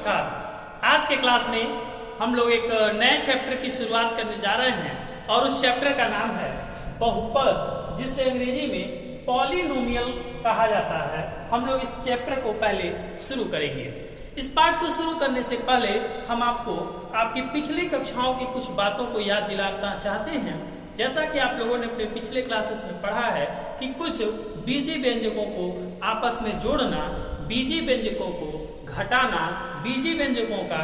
नमस्कार। आज के क्लास में हम लोग एक नए चैप्टर की शुरुआत करने जा रहे हैं और उस चैप्टर का नाम है बहुपद, जिसे अंग्रेजी में पॉलिनोमियल कहा जाता है। हम लोग इस चैप्टर को पहले शुरू करेंगे। इस पाठ को शुरू करने से पहले हम आपको आपकी पिछली कक्षाओं की कुछ बातों को याद दिलाना चाहते हैं। जैसा कि आप लोगों ने अपने पिछले क्लासेस में पढ़ा है कि कुछ बीजी व्यंजकों को आपस में जोड़ना, बीजी व्यंजकों को घटाना, बीजी व्यंजकों का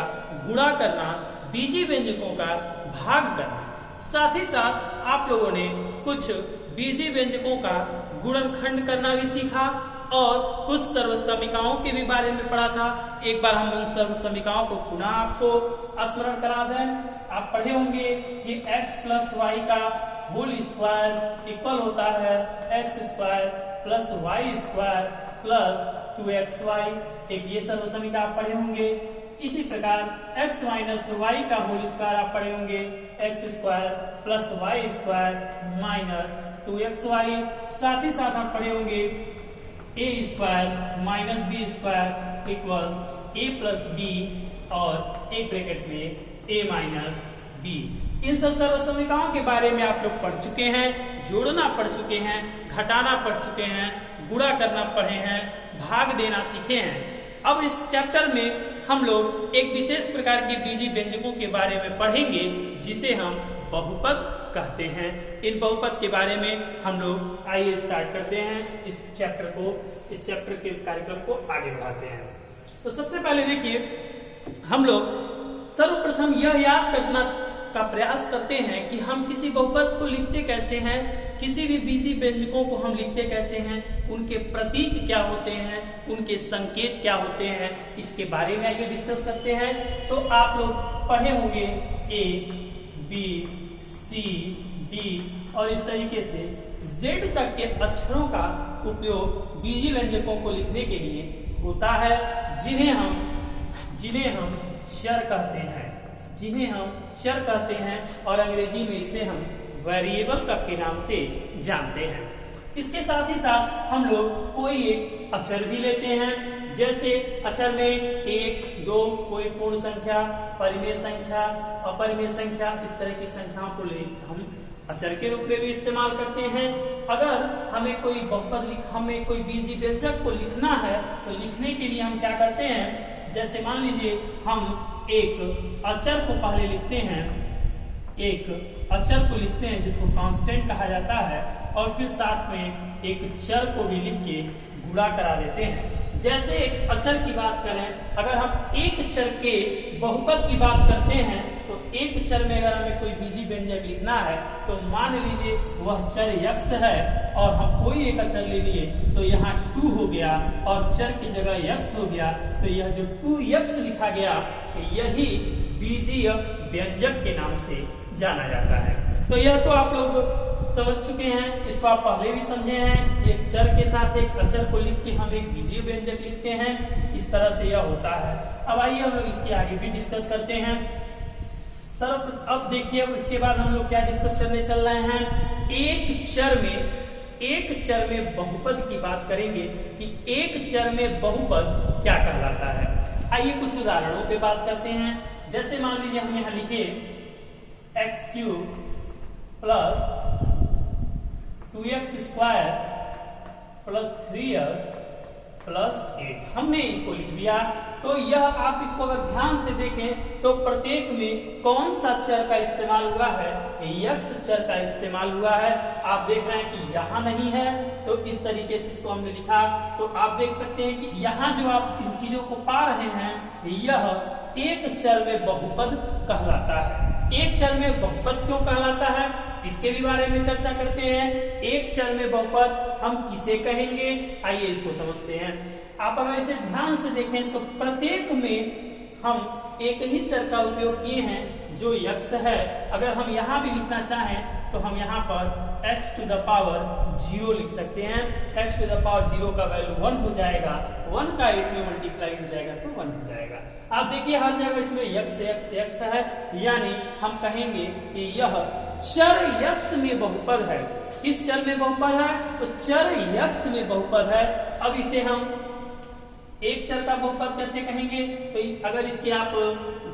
गुणा करना, बीजी व्यंजकों का भाग करना। साथ ही साथ आप लोगों ने कुछ बीजी व्यंजकों का गुणनखंड करना भी सीखा और कुछ सर्वसमीकाओं के भी बारे में पढ़ा था। एक बार हम उन सर्वसमीकाओं को पुनः आपको स्मरण करा दें। आप पढ़े होंगे कि x प्लस वाई का होल स्क्वायर इक्वल होता है X square plus Y square plus 2xy। एक ये सर्वसमीका आप पढ़े होंगे। इसी प्रकार x माइनस वाई का होल स्क्वायर आप पढ़े होंगे X square plus Y square minus 2xy। साथ ही साथ आप पढ़े होंगे a square minus B square equal a plus B और एक ब्रैकेट में a माइनस बी। इन सब सर्वसमीकाओं के बारे में आप लोग पढ़ चुके हैं, जोड़ना पढ़ चुके हैं, घटाना पढ़ चुके हैं, गुणा करना पढ़े हैं, भाग देना सीखे हैं। अब इस चैप्टर में हम लोग एक विशेष प्रकार की बीजी व्यंजकों के बारे में पढ़ेंगे जिसे हम बहुपद कहते हैं। इन बहुपद के बारे में हम लोग आइए स्टार्ट करते हैं इस चैप्टर के कार्यक्रम को आगे बढ़ाते हैं। तो सबसे पहले देखिए, हम लोग सर्वप्रथम यह याद करना का प्रयास करते हैं कि हम किसी बहुपद को लिखते कैसे हैं, किसी भी बीजी व्यंजकों को हम लिखते कैसे हैं, उनके प्रतीक क्या होते हैं, उनके संकेत क्या होते हैं, इसके बारे में आइए डिस्कस करते हैं। तो आप लोग पढ़े होंगे ए बी सी डी और इस तरीके से जेड तक के अक्षरों का उपयोग बीजी व्यंजकों को लिखने के लिए होता है, जिन्हें हम चर कहते हैं और अंग्रेजी में इसे हम वेरिएबल के नाम से जानते हैं। इसके साथ ही साथ हम लोग कोई एक अक्षर भी लेते हैं। जैसे अक्षर में एक, दो, कोई पूर्ण संख्या, परिमेय संख्या, अपरिमेय संख्या, इस तरह की संख्याओं को हम अक्षर के रूप में भी इस्तेमाल करते हैं। अगर हमें कोई बहुपद हमें कोई बीजी व्यंजक को लिखना है तो लिखने के लिए हम क्या करते हैं, जैसे मान लीजिए हम एक अक्षर को पहले लिखते हैं, एक अक्षर को लिखते हैं जिसको कांस्टेंट कहा जाता है और फिर साथ में एक चर को भी लिख के गुणा करा देते हैं। जैसे एक अक्षर की बात करें, अगर हम एक चर के बहुपद की बात करते हैं तो एक चर में अगर हमें कोई बीजी व्यंजक लिखना है तो मान लीजिए वह चर यक्स है और हम कोई एक अक्षर ले लिए तो यहाँ 2 हो गया और चर की जगह यक्स हो गया, तो यह जो 2x लिखा गया यही बीजीय व्यंजक के नाम से जाना जाता है। तो यह तो आप लोग समझ चुके हैं, इसको आप पहले भी समझे हैं। एक चर के साथ एक अक्षर को लिख के हम एक बीजीय व्यंजक लिखते हैं, इस तरह से यह होता है। अब आइए हम लोग इसके आगे भी डिस्कस करते हैं। अब देखिए, अब इसके बाद हम लोग क्या डिस्कस करने चल रहे हैं, एक चर में बहुपद की बात करेंगे कि एक चर में बहुपद क्या कहलाता है। आइए कुछ उदाहरणों पे बात करते हैं। जैसे मान लीजिए हम यहाँ लिखे x³ plus 2x square plus 3x plus 8, हमने इसको लिख दिया। तो यह आप इसको अगर ध्यान से देखें तो प्रत्येक में कौन सा चर का इस्तेमाल हुआ है, यक्स चर का इस्तेमाल हुआ है। आप देख रहे हैं कि यहाँ नहीं है, तो इस तरीके से इसको हमने लिखा। तो आप देख सकते हैं कि यहाँ जो आप इन चीजों को पा रहे हैं, यह एक चर में बहुपद कहलाता है। एक चर में बहुपद क्यों कहलाता है, इसके भी बारे में चर्चा करते हैं। एक चर में बहुपद हम किसे कहेंगे, आइए इसको समझते हैं। आप अगर इसे ध्यान से देखें तो प्रत्येक में हम एक ही चर का उपयोग किए हैं जो यक्स है। अगर हम यहाँ भी लिखना चाहें तो हम यहाँ पर x⁻0 लिख सकते हैं। x⁻0 का वैल्यू 1 हो जाएगा, 1 का 8 में मल्टीप्लाई हो जाएगा तो 1 हो जाएगा। आप देखिए हर जगह इसमें यक्स है, यानी हम कहेंगे कि यह चर यक्स में बहुपद है। किस चर में बहुपद है, तो चर यक्स में बहुपद है। अब इसे हम एक चर का बहुपद कैसे कहेंगे? तो अगर इसके आप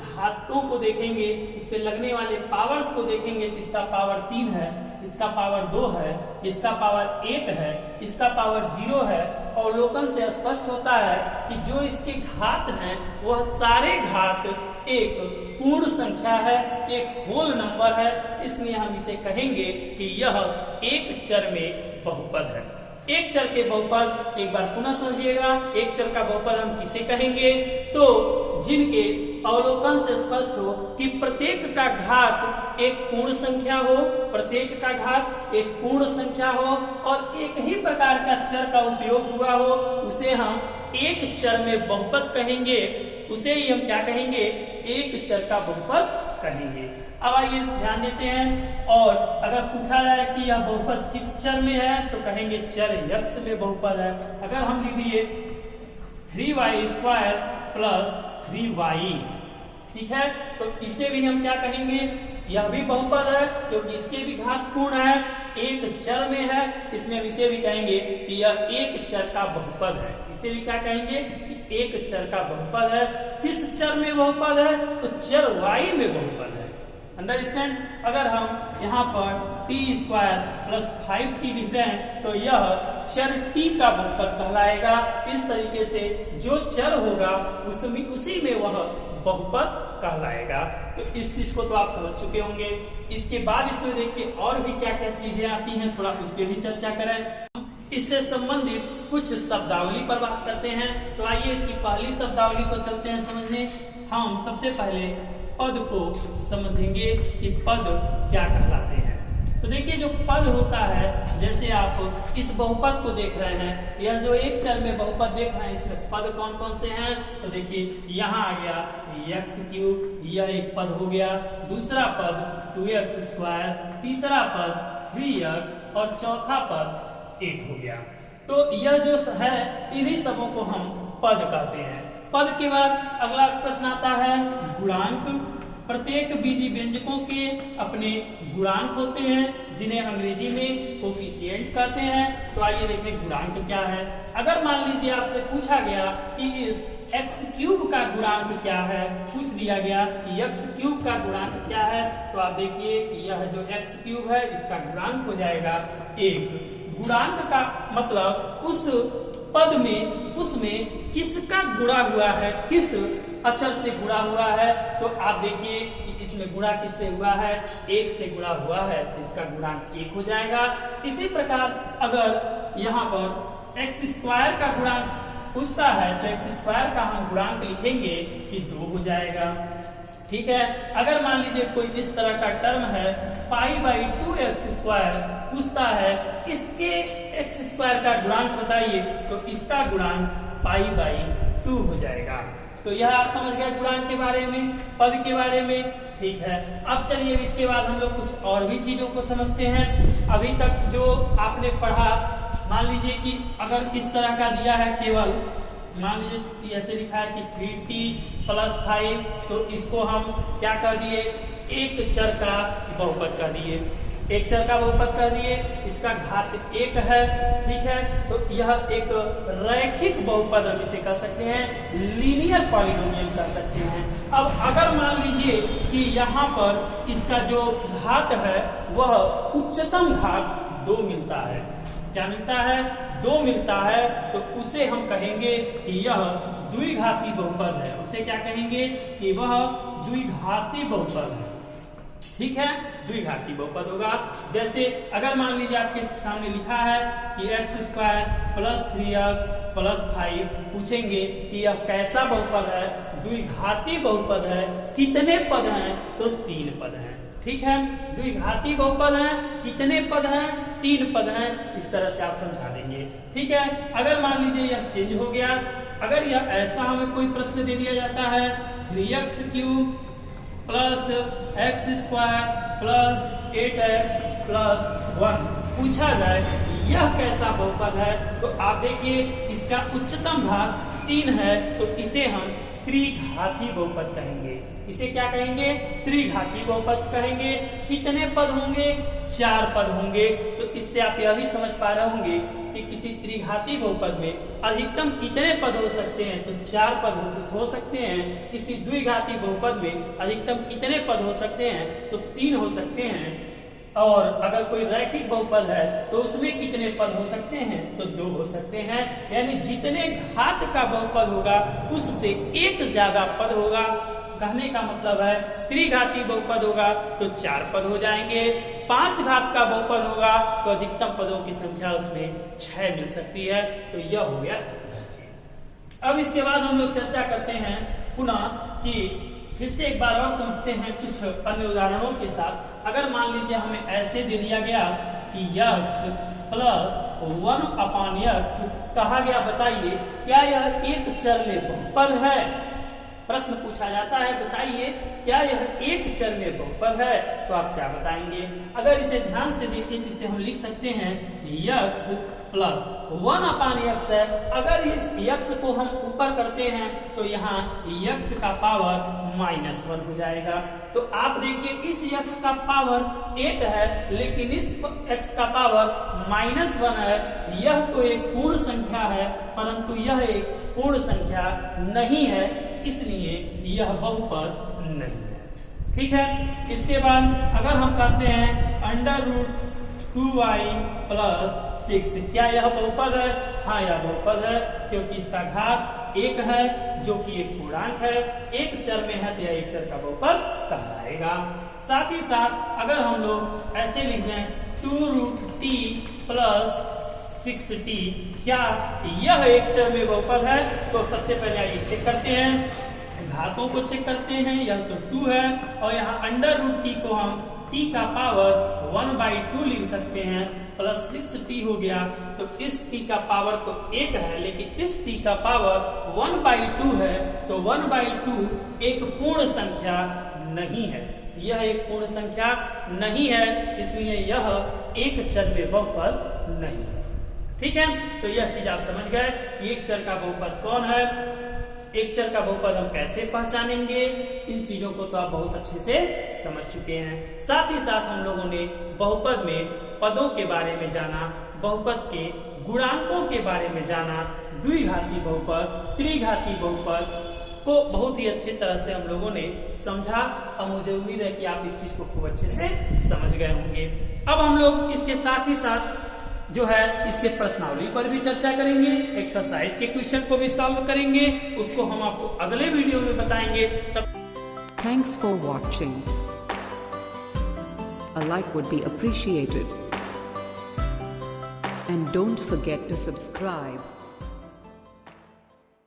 घातों को देखेंगे, इस पे लगने वाले पावर्स को देखेंगे, तो इसका पावर 3 है, इसका पावर 2 है, इसका पावर 1 है, इसका पावर 0 है। अवलोकन से स्पष्ट होता है कि जो इसके घात हैं वह सारे घात एक पूर्ण संख्या है, एक होल नंबर है, इसलिए हम इसे कहेंगे कि यह एक चर में बहुपद है। एक चर के बहुपद एक बार पुनः समझिएगा, एक चर का बहुपद हम किसे कहेंगे? तो जिनके अवलोकन से स्पष्ट हो कि प्रत्येक का घात एक पूर्ण संख्या हो, प्रत्येक का घात एक पूर्ण संख्या हो और एक ही प्रकार का चर का उपयोग हुआ हो, उसे हम एक चर में बहुपद कहेंगे। उसे ही हम क्या कहेंगे? एक चर का बहुपद कहेंगे। अब आइए ध्यान देते हैं, और अगर पूछा जाए कि यह बहुपद किस चर में है तो कहेंगे चर x में बहुपद है। अगर हम लिख दिए 3y² प्लस 3y, ठीक है, तो इसे भी हम क्या कहेंगे? यह भी बहुपद है क्योंकि इसके भी घात पूर्ण है, एक चर में है, इसमें इसे भी कहेंगे कि यह एक चर का बहुपद है। इसे भी क्या कहेंगे? कि एक चर का बहुपद है। किस चर में बहुपद है? तो चर y में बहुपद है। अंडरस्टैंड? अगर हम यहाँ पर t² प्लस 5t लिख दें तो यह चर t का बहुपद कहलाएगा। इस तरीके से जो चर होगा उसी में वह बहुपद कहलाएगा। तो इस चीज को तो आप समझ चुके होंगे। इसके बाद इसमें देखिए और भी क्या क्या चीजें आती हैं, थोड़ा उस पर भी चर्चा करें। इससे संबंधित कुछ शब्दावली पर बात करते हैं। तो आइए इसकी पहली शब्दावली को चलते हैं समझने। हम सबसे पहले पद को समझेंगे कि पद क्या कहलाते हैं। तो देखिए जो पद होता है, जैसे आप इस बहुपद को देख रहे हैं, यह जो एक चर में बहुपद देख रहे हैं, इसमें पद कौन कौन से हैं? तो देखिए यहाँ आ गया x³, यह एक पद हो गया। दूसरा पद 2x², तीसरा पद 3x और चौथा पद 8 हो गया। तो यह जो है इन्हीं सबों को हम पद कहते हैं। पद के बाद अगला प्रश्न आता है गुणांक। प्रत्येक बीजी व्यंजकों के अपने गुणांक होते हैं जिन्हें अंग्रेजी में कोफिशिएंट कहते हैं। तो आइए देखें गुणांक क्या है। अगर मान लीजिए आपसे पूछा गया कि इस x³ का गुणांक क्या है, पूछ दिया गया कि x³ का गुणांक क्या है, तो आप देखिए कि यह जो x³ है इसका गुणांक हो जाएगा 1। गुणांक का मतलब उस पद में उसमें किसका गुणा हुआ है, किस अक्षर से गुणा हुआ है। तो आप देखिए कि इसमें गुणा किससे हुआ है? 1 से गुणा हुआ है, तो इसका गुणांक 1 हो जाएगा। इसी प्रकार अगर यहाँ पर x² का गुणांक पूछता है तो x² का हम गुणांक लिखेंगे कि 2 हो जाएगा। ठीक है। अगर मान लीजिए कोई इस तरह का टर्म है π/2x² पूछता है इसके x² का गुणांक बताइए, तो इसका गुणांक π/2 हो जाएगा। तो यह आप समझ गए गुणांक के बारे में, पद के बारे में। ठीक है, अब चलिए इसके बाद हम लोग कुछ और भी चीजों को समझते हैं। अभी तक जो आपने पढ़ा, मान लीजिए कि अगर इस तरह का दिया है, केवल मान लीजिए ऐसे लिखा है कि 3t + 5, तो इसको हम क्या कर दिए? एक चर का बहुपद कर दिए, एक चर का बहुपद कर दिए, इसका घात 1 है। ठीक है, तो यह एक रैखिक बहुपद हम इसे कह सकते हैं, लीनियर पॉलिनोमियल कह सकते हैं। अब अगर मान लीजिए कि यहाँ पर इसका जो घात है वह उच्चतम घात 2 मिलता है, क्या मिलता है? 2 मिलता है, तो उसे हम कहेंगे कि यह द्विघाती बहुपद है। उसे क्या कहेंगे? कि वह द्विघाती बहुपद है। ठीक है, द्विघाती बहुपद होगा। जैसे अगर मान लीजिए आपके सामने लिखा है कि x² + 3x + 5, पूछेंगे कि यह कैसा बहुपद है? द्विघाती बहुपद है। कितने पद हैं? तो 3 पद हैं। ठीक है, द्विघाती बहुपद है, कितने पद हैं? 3 पद हैं। इस तरह से आप समझा देंगे। ठीक है, अगर मान लीजिए यह चेंज हो गया, अगर यह ऐसा हमें कोई प्रश्न दे दिया जाता है 3x³ + x² + 8x + 1 पूछा जाए यह कैसा बहुपद है, तो आप देखिए इसका उच्चतम घात 3 है, तो इसे हम त्रिघाती बहुपद कहेंगे। इसे क्या कहेंगे? त्रिघाती बहुपद कहेंगे। कितने पद होंगे? 4 पद होंगे। तो इससे आप यह भी समझ पा रहे होंगे कि किसी त्रिघाती बहुपद में अधिकतम कितने पद हो सकते हैं? तो 4 पद हो सकते हैं। किसी द्विघाती बहुपद में अधिकतम कितने पद हो सकते हैं? तो 3 हो सकते हैं। और अगर कोई रैखिक बहुपद है तो उसमें कितने पद हो सकते हैं? तो 2 हो सकते हैं। यानी जितने घात का बहुपद होगा उससे एक ज्यादा पद होगा। कहने का मतलब है त्रिघाती बहुपद होगा तो 4 पद हो जाएंगे। 5 घात का बहुपद होगा तो अधिकतम पदों की संख्या उसमें 6 मिल सकती है। तो यह हो गया। अब इसके बाद हम लोग चर्चा करते हैं पुनः कि फिर से एक बार और समझते हैं कुछ अन्य उदाहरणों के साथ। अगर मान लीजिए हमें ऐसे दे दिया गया कि x प्लस 1/x कहा गया, बताइए क्या यह एक चर में बहुपद है? प्रश्न पूछा जाता है, बताइए क्या यह एक चर में बहुपद है? तो आप क्या बताएंगे? अगर इसे ध्यान से देखें, इसे हम लिख सकते हैं x प्लस 1/x है। अगर इस x को हम ऊपर करते हैं तो यहाँ x का पावर -1 हो जाएगा। तो आप देखिए इस x का पावर 8 है लेकिन इस x का पावर -1 है। यह तो एक पूर्ण संख्या है परंतु यह एक पूर्ण संख्या नहीं है, इसलिए यह बहुपद नहीं है। ठीक है। इसके बाद अगर हम करते हैं √2y प्लस 6, क्या यह बहुपद है? हाँ, यह बहुपद है क्योंकि इसका घात 1 है जो कि एक पूर्णांक है। एक चर में है तो यह एक चर का बहुपद कहलाएगा। साथ ही साथ अगर हम लोग ऐसे लिख दें 2√t प्लस 6t, क्या यह एक चर में बहुपद है? तो सबसे पहले आइए चेक करते हैं, घातों को चेक करते हैं। यह तो 2 है और यहाँ √t को हम t का पावर 1/2 लिख सकते हैं प्लस 6t हो गया। तो इस t का पावर तो 1 है लेकिन इस t का पावर 1/2 है। तो 1/2 एक पूर्ण संख्या नहीं है, यह एक पूर्ण संख्या नहीं है, इसलिए यह एक चर में बहुपद नहीं है। ठीक है। तो यह चीज आप समझ गए कि एक चर का बहुपद कौन है, एक चर का बहुपद हम कैसे पहचानेंगे। इन चीजों को तो आप बहुत अच्छे से समझ चुके हैं। साथ ही साथ हम लोगों ने बहुपद में पदों के बारे में जाना, बहुपद के गुणांकों के बारे में जाना, द्विघाती बहुपद, त्रिघाती बहुपद को बहुत ही अच्छी तरह से हम लोगों ने समझा और मुझे उम्मीद है कि आप इस चीज को खूब अच्छे से समझ गए होंगे। अब हम लोग इसके साथ ही साथ जो है इसके प्रश्नावली पर भी चर्चा करेंगे, एक्सरसाइज के क्वेश्चन को भी सॉल्व करेंगे, उसको हम आपको अगले वीडियो में बताएंगे। तब thanks for watching. A like would be appreciated. And don't forget to subscribe.